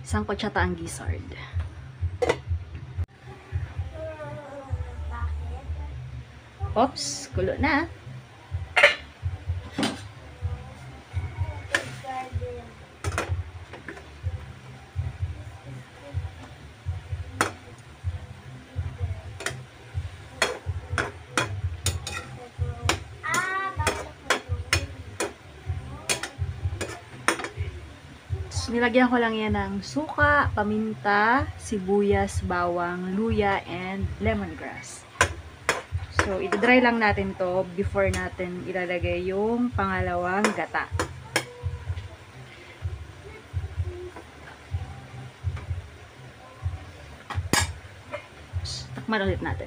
Isang kutsata ang gizzard. Oops, kulo na. Nilagyan ko lang yan ng suka, paminta, sibuyas, bawang, luya, and lemongrass. So, i-dry lang natin to before natin ilalagay yung pangalawang gata. Takman ulit natin.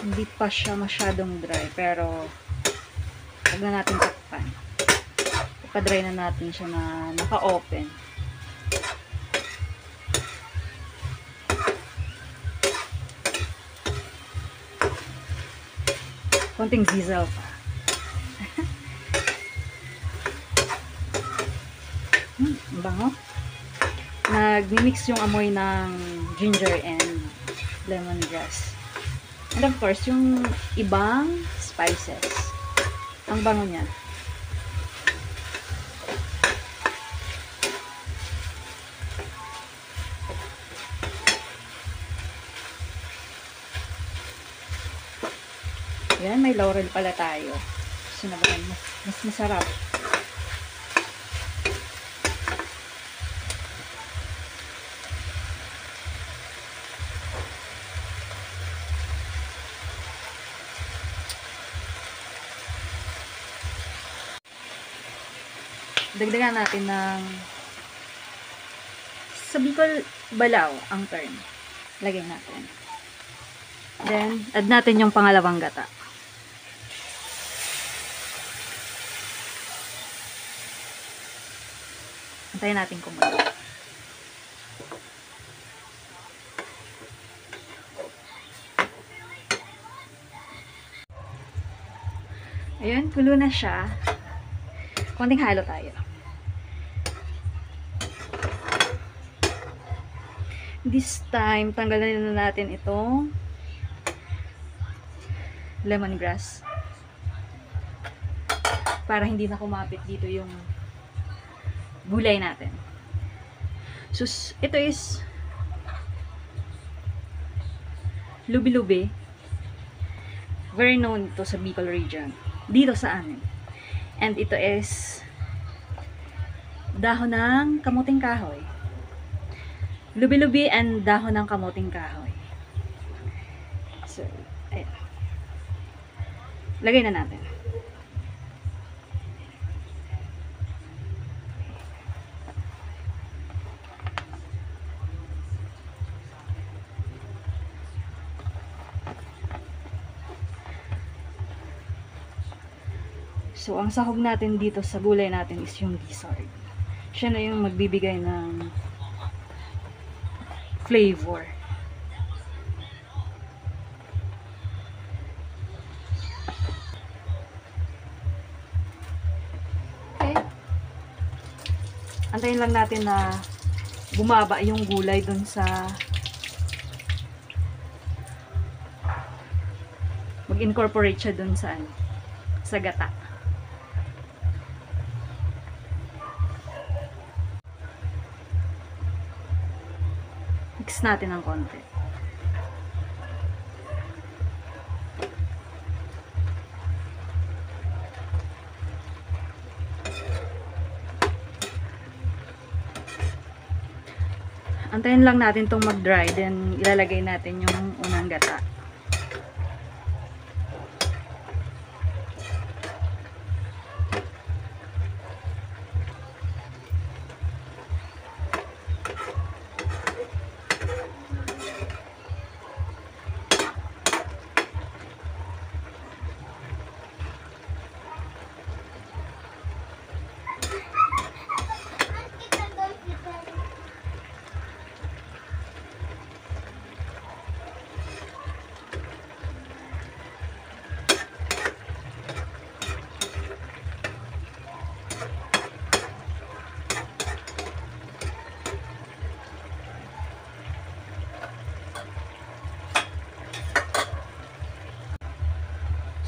Hindi pa siya masyadong dry, pero huwag na natin takpan. Ipa-dry na natin siya na naka-open. Konting sizzle pa. Ang bango. Nag-mix yung amoy ng ginger and lemongrass. And of course, yung ibang spices. Ang bango niya. Ayan, may laurel pala tayo. Sinabahan, mas masarap. Dagdagan natin ng sa Bicol, balaw ang term. Lagyan natin. Then, add natin yung pangalawang gata. Antayin natin kumulo. Ayun, kulo na siya. Konting halo tayo. This time, tanggalin na natin itong lemongrass. Para hindi na kumapit dito yung gulay natin. So, ito is lubi-lubi. Very known ito sa Bicol region. Dito sa amin. And ito is dahon ng kamuting kahoy. Lubi-lubi and dahon ng kamuting kahoy. So, ayan. Lagay na natin. So, ang sahog natin dito sa gulay natin is yung gizzard. Siya na yung magbibigay ng flavor. Okay. Antayin lang natin na bumaba yung gulay dun sa mag-incorporate siya dun sa sa gata. Mix natin ng konti. Antayin lang natin itong mag-dry, then ilalagay natin yung unang gata.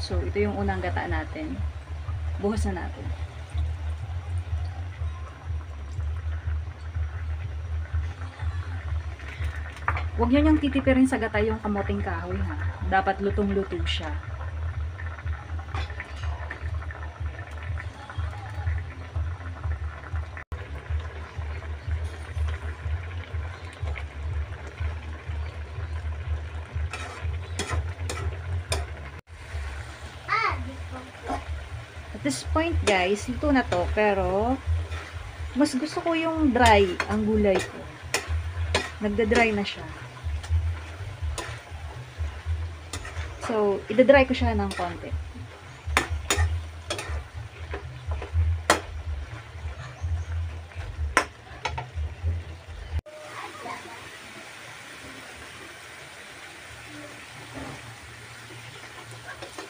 So, ito yung unang gata natin. Buhos na natin. Huwag nyo niyang titipirin sa gata yung kamoting kahoy ha. Dapat lutong-luto siya. At this point guys, luto na to, pero mas gusto ko yung dry ang gulay ko. Nagda-dry na siya. So, ida-dry ko siya ng konti.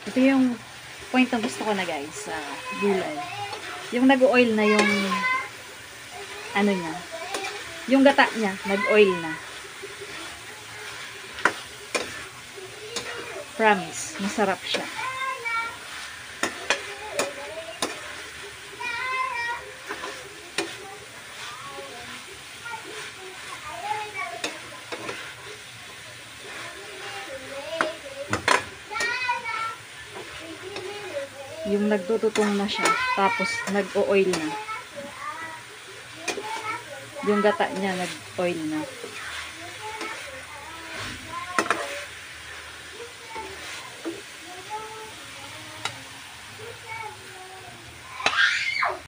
Ito yung point na gusto ko na guys sa gulay. Yung nag-oil na yung ano niya. Yung gata niya, nag-oil na. Promise, masarap siya. Yung nagtututong na siya, tapos nag-o-oil na. Yung gata niya, nag-oil na.